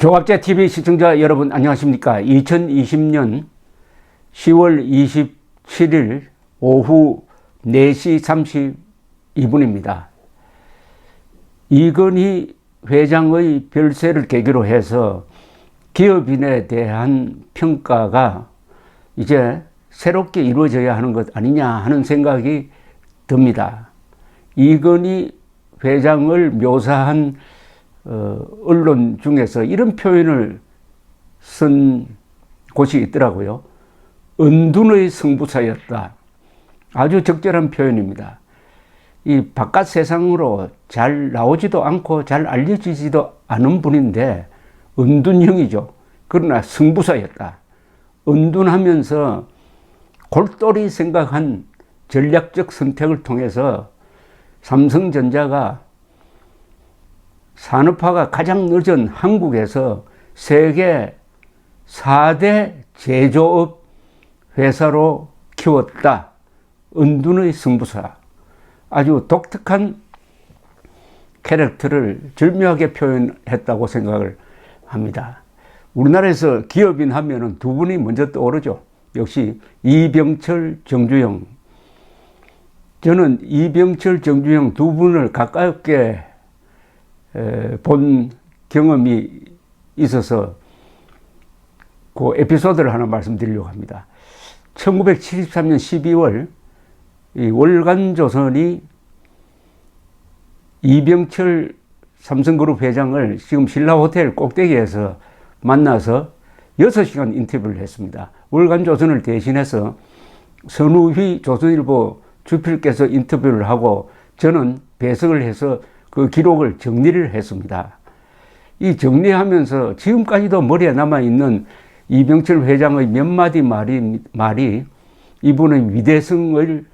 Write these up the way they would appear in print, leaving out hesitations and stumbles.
조갑제TV 시청자 여러분 안녕하십니까. 2020년 10월 27일 오후 4시 32분입니다. 이건희 회장의 별세를 계기로 해서 기업인에 대한 평가가 이제 새롭게 이루어져야 하는 것 아니냐 하는 생각이 듭니다. 이건희 회장을 묘사한 언론 중에서 이런 표현을 쓴 곳이 있더라고요. 은둔의 승부사였다. 아주 적절한 표현입니다. 이 바깥 세상으로 잘 나오지도 않고 잘 알려지지도 않은 분인데 은둔형이죠. 그러나 승부사였다. 은둔하면서 골똘히 생각한 전략적 선택을 통해서 삼성전자가 산업화가 가장 늦은 한국에서 세계 4대 제조업 회사로 키웠다. 은둔의 승부사. 아주 독특한 캐릭터를 절묘하게 표현했다고 생각을 합니다. 우리나라에서 기업인 하면은 두 분이 먼저 떠오르죠. 역시 이병철, 정주영. 저는 이병철, 정주영 두 분을 가깝게 본 경험이 있어서 그 에피소드를 하나 말씀드리려고 합니다. 1973년 12월 이 월간조선이 이병철 삼성그룹 회장을 지금 신라호텔 꼭대기에서 만나서 6시간 인터뷰를 했습니다. 월간조선을 대신해서 선우휘 조선일보 주필께서 인터뷰를 하고 저는 배석을 해서 그 기록을 정리를 했습니다. 이 정리하면서 지금까지도 머리에 남아있는 이병철 회장의 몇 마디 말이 이분의 위대성을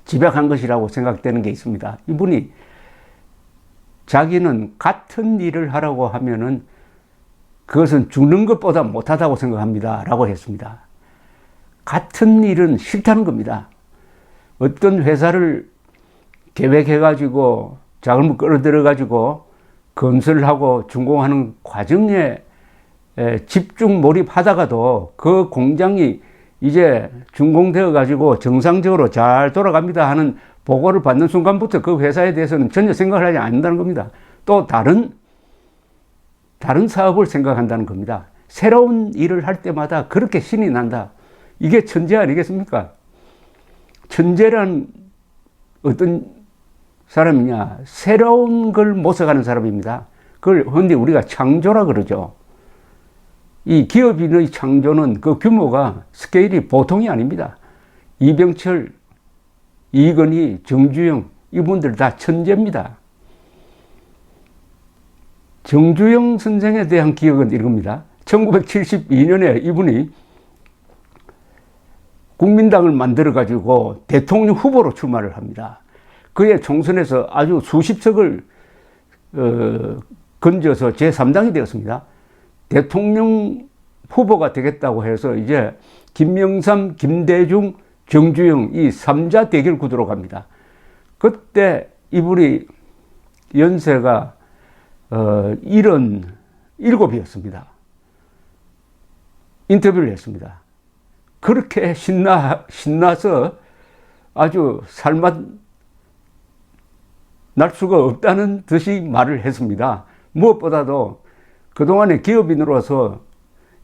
집약한 것이라고 생각되는 게 있습니다. 이분이 자기는 같은 일을 하라고 하면은 그것은 죽는 것보다 못하다고 생각합니다. 라고 했습니다. 같은 일은 싫다는 겁니다. 어떤 회사를 계획해가지고 자금을 끌어들여가지고 건설하고 준공하는 과정에 집중 몰입하다가도 그 공장이 이제 준공되어가지고 정상적으로 잘 돌아갑니다 하는 보고를 받는 순간부터 그 회사에 대해서는 전혀 생각을 하지 않는다는 겁니다. 또 다른 사업을 생각한다는 겁니다. 새로운 일을 할 때마다 그렇게 신이 난다. 이게 천재 아니겠습니까? 천재란 어떤 사람이냐? 새로운 걸 모색하는 사람입니다. 그걸 흔히 우리가 창조라 그러죠. 이 기업인의 창조는 그 규모가 스케일이 보통이 아닙니다. 이병철, 이건희, 정주영 이분들 다 천재입니다. 정주영 선생에 대한 기억은 이겁니다. 1972년에 이분이 국민당을 만들어가지고 대통령 후보로 출마를 합니다. 그의 총선에서 아주 수십 석을 건져서 제3당이 되었습니다. 대통령 후보가 되겠다고 해서 이제 김영삼, 김대중, 정주영 이 3자 대결 구도로 갑니다. 그때 이분이 연세가 77이었습니다. 인터뷰를 했습니다. 그렇게 신나서 아주 살맛 날 수가 없다는 듯이 말을 했습니다. 무엇보다도 그동안에 기업인으로서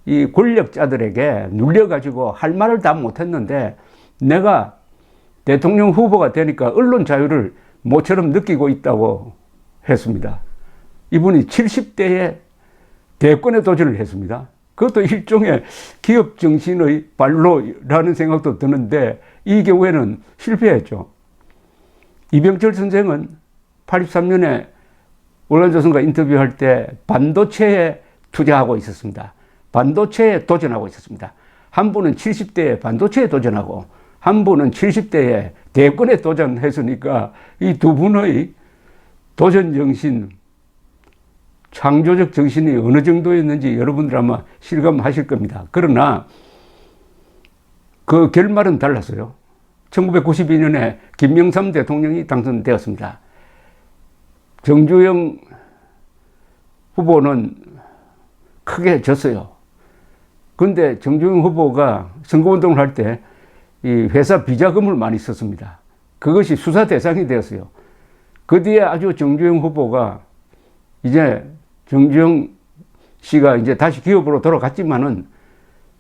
이 권력자들에게 눌려가지고 할 말을 다 못했는데 내가 대통령 후보가 되니까 언론 자유를 모처럼 느끼고 있다고 했습니다. 이분이 70대에 대권에 도전을 했습니다. 그것도 일종의 기업 정신의 발로라는 생각도 드는데 이 경우에는 실패했죠. 이병철 선생은 83년에 월간조선과 인터뷰할 때 반도체에 투자하고 있었습니다. 반도체에 도전하고 있었습니다. 한 분은 70대에 반도체에 도전하고 한 분은 70대에 대권에 도전했으니까 이 두 분의 도전 정신, 창조적 정신이 어느 정도였는지 여러분들 아마 실감하실 겁니다. 그러나 그 결말은 달랐어요. 1992년에 김영삼 대통령이 당선되었습니다. 정주영 후보는 크게 졌어요. 그런데 정주영 후보가 선거운동을 할 때 이 회사 비자금을 많이 썼습니다. 그것이 수사 대상이 되었어요. 그 뒤에 아주 정주영 후보가 이제 정주영 씨가 이제 다시 기업으로 돌아갔지만은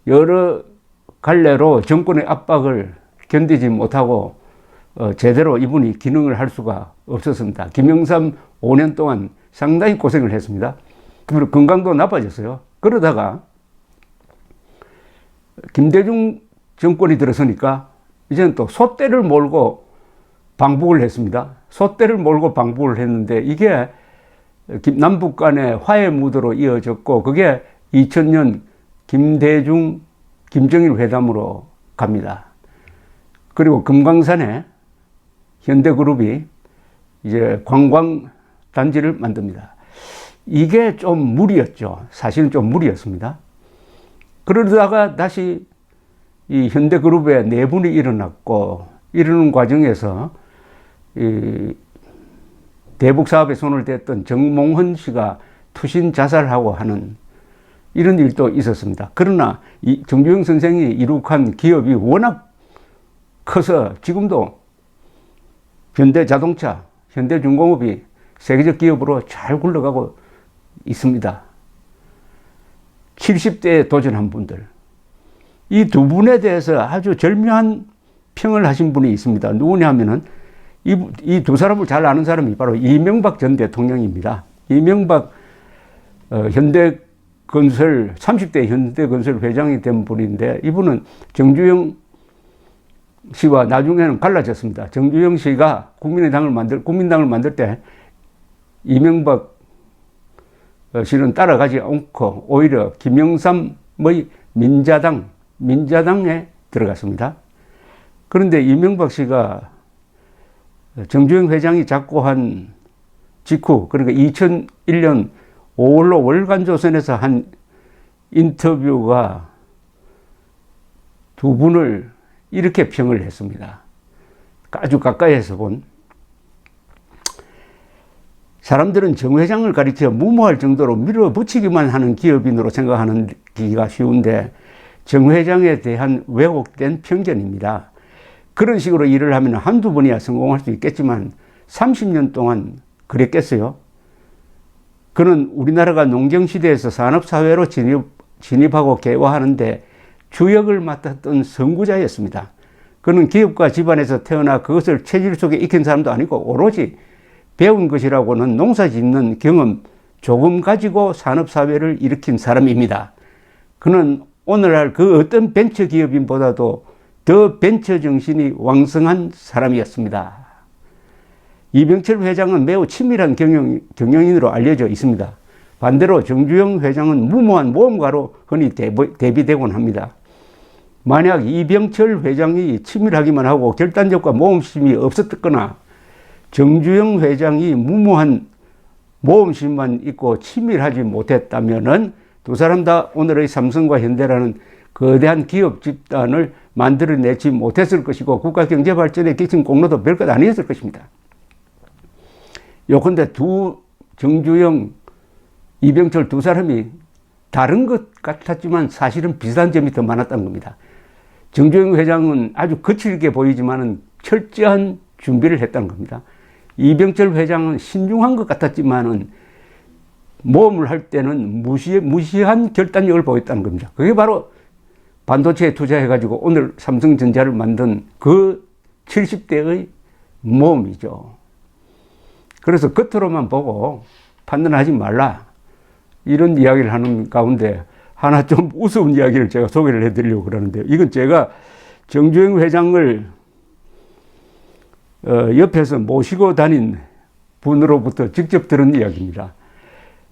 여러 갈래로 정권의 압박을 견디지 못하고 제대로 이분이 기능을 할 수가 없었습니다. 김영삼 5년 동안 상당히 고생을 했습니다. 그리고 건강도 나빠졌어요. 그러다가 김대중 정권이 들어서니까 이제는 또 소떼를 몰고 방북을 했습니다. 소떼를 몰고 방북을 했는데 이게 남북 간의 화해 무드로 이어졌고 그게 2000년 김대중 김정일 회담으로 갑니다. 그리고 금강산에 현대그룹이 이제 관광단지를 만듭니다. 이게 좀 무리였죠. 사실은 좀 무리였습니다. 그러다가 다시 이 현대그룹의 내분이 일어났고 이러는 과정에서 이 대북 사업에 손을 댔던 정몽헌 씨가 투신 자살하고 하는 이런 일도 있었습니다. 그러나 이 정주영 선생이 이룩한 기업이 워낙 커서 지금도 현대자동차, 현대중공업이 세계적 기업으로 잘 굴러가고 있습니다. 70대에 도전한 분들. 이 두 분에 대해서 아주 절묘한 평을 하신 분이 있습니다. 누구냐 하면은 이 두 사람을 잘 아는 사람이 바로 이명박 전 대통령입니다. 이명박 현대건설 30대 현대건설 회장이 된 분인데 이분은 정주영 씨와 나중에는 갈라졌습니다. 정주영 씨가 국민당을 만들 때 이명박 씨는 따라가지 않고 오히려 김영삼의 민자당에 들어갔습니다. 그런데 이명박 씨가 정주영 회장이 잡고 한 직후, 그러니까 2001년 5월로 월간조선에서 한 인터뷰가 두 분을 이렇게 평을 했습니다. 아주 가까이에서 본. 사람들은 정 회장을 가리켜 무모할 정도로 밀어붙이기만 하는 기업인으로 생각하기가 쉬운데 정 회장에 대한 왜곡된 편견입니다. 그런 식으로 일을 하면 한두 번이야 성공할 수 있겠지만 30년 동안 그랬겠어요? 그는 우리나라가 농경시대에서 산업사회로 진입하고 개화하는데 주역을 맡았던 선구자였습니다. 그는 기업가 집안에서 태어나 그것을 체질 속에 익힌 사람도 아니고 오로지 배운 것이라고는 농사 짓는 경험 조금 가지고 산업사회를 일으킨 사람입니다. 그는 오늘날 그 어떤 벤처기업인보다도 더 벤처 정신이 왕성한 사람이었습니다. 이병철 회장은 매우 치밀한 경영인으로 알려져 있습니다. 반대로 정주영 회장은 무모한 모험가로 흔히 대비되곤 합니다. 만약 이병철 회장이 치밀하기만 하고 결단력과 모험심이 없었거나 정주영 회장이 무모한 모험심만 있고 치밀하지 못했다면은 두 사람 다 오늘의 삼성과 현대라는 거대한 기업 집단을 만들어내지 못했을 것이고 국가 경제 발전에 끼친 공로도 별것 아니었을 것입니다. 요컨대 정주영, 이병철 두 사람이 다른 것 같았지만 사실은 비슷한 점이 더 많았다는 겁니다. 정주영 회장은 아주 거칠게 보이지만은 철저한 준비를 했다는 겁니다. 이병철 회장은 신중한 것 같았지만은 모험을 할 때는 무시한 결단력을 보였다는 겁니다. 그게 바로 반도체에 투자해가지고 오늘 삼성전자를 만든 그 70대의 모험이죠. 그래서 겉으로만 보고 판단하지 말라. 이런 이야기를 하는 가운데 하나 좀 우스운 이야기를 제가 소개를 해드리려고 그러는데요. 이건 제가 정주영 회장을 옆에서 모시고 다닌 분으로부터 직접 들은 이야기입니다.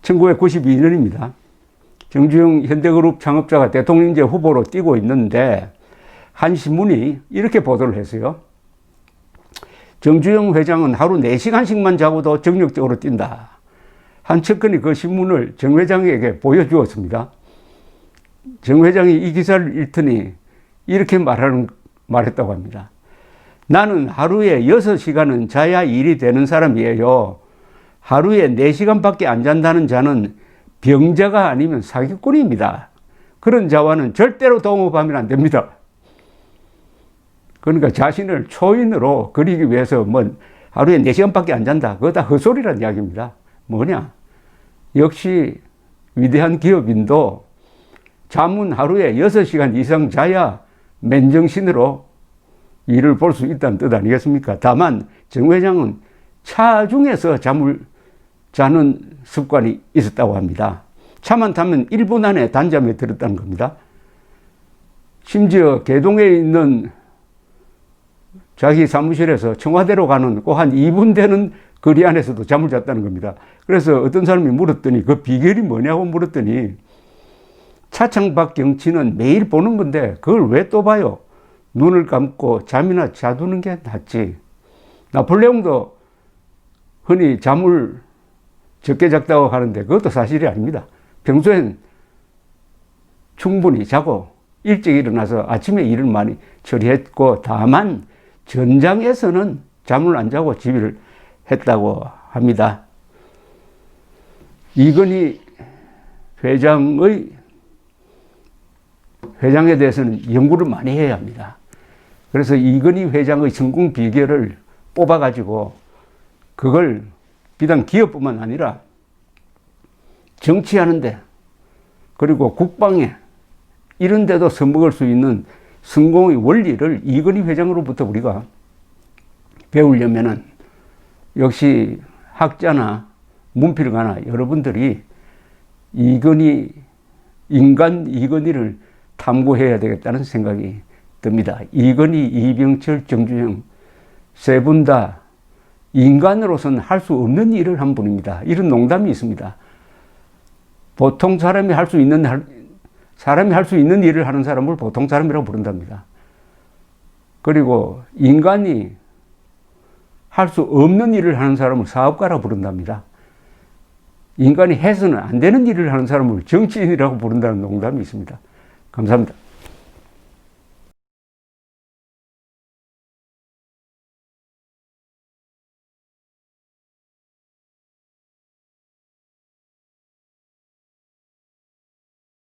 1992년입니다. 정주영 현대그룹 창업자가 대통령제 후보로 뛰고 있는데 한 신문이 이렇게 보도를 했어요. 정주영 회장은 하루 4시간씩만 자고도 정력적으로 뛴다. 한 측근이 그 신문을 정 회장에게 보여주었습니다. 정 회장이 이 기사를 읽더니 이렇게 말했다고 합니다. 나는 하루에 6시간은 자야 일이 되는 사람이에요. 하루에 4시간밖에 안 잔다는 자는 병자가 아니면 사기꾼입니다. 그런 자와는 절대로 동업하면 안 됩니다. 그러니까 자신을 초인으로 그리기 위해서 뭐 하루에 4시간밖에 안 잔다. 그거 다 헛소리란 이야기입니다. 뭐냐? 역시 위대한 기업인도 잠은 하루에 6시간 이상 자야 맨정신으로 일을 볼 수 있다는 뜻 아니겠습니까? 다만 정 회장은 차중에서 잠을 자는 습관이 있었다고 합니다. 차만 타면 1분 안에 단잠에 들었다는 겁니다. 심지어 개동에 있는 자기 사무실에서 청와대로 가는 꼭 한 2분 되는 거리 안에서도 잠을 잤다는 겁니다. 그래서 어떤 사람이 물었더니 그 비결이 뭐냐고 물었더니 차창 밖 경치는 매일 보는 건데 그걸 왜 또 봐요? 눈을 감고 잠이나 자두는 게 낫지. 나폴레옹도 흔히 잠을 적게 잤다고 하는데 그것도 사실이 아닙니다. 평소엔 충분히 자고 일찍 일어나서 아침에 일을 많이 처리했고 다만 전장에서는 잠을 안 자고 지휘를 했다고 합니다. 이건희 회장에 대해서는 연구를 많이 해야 합니다. 그래서 이건희 회장의 성공 비결을 뽑아가지고 그걸 비단 기업뿐만 아니라 정치하는데 그리고 국방에 이런 데도 써먹을 수 있는 성공의 원리를 이건희 회장으로부터 우리가 배우려면은 역시 학자나 문필가나 여러분들이 인간 이건희를 탐구해야 되겠다는 생각이 듭니다. 이건희, 이병철, 정주영 세 분 다 인간으로서는 할 수 없는 일을 한 분입니다. 이런 농담이 있습니다. 보통 사람이 할 수 있는 일을 하는 사람을 보통 사람이라고 부른답니다. 그리고 인간이 할 수 없는 일을 하는 사람을 사업가라고 부른답니다. 인간이 해서는 안 되는 일을 하는 사람을 정치인이라고 부른다는 농담이 있습니다. 감사합니다.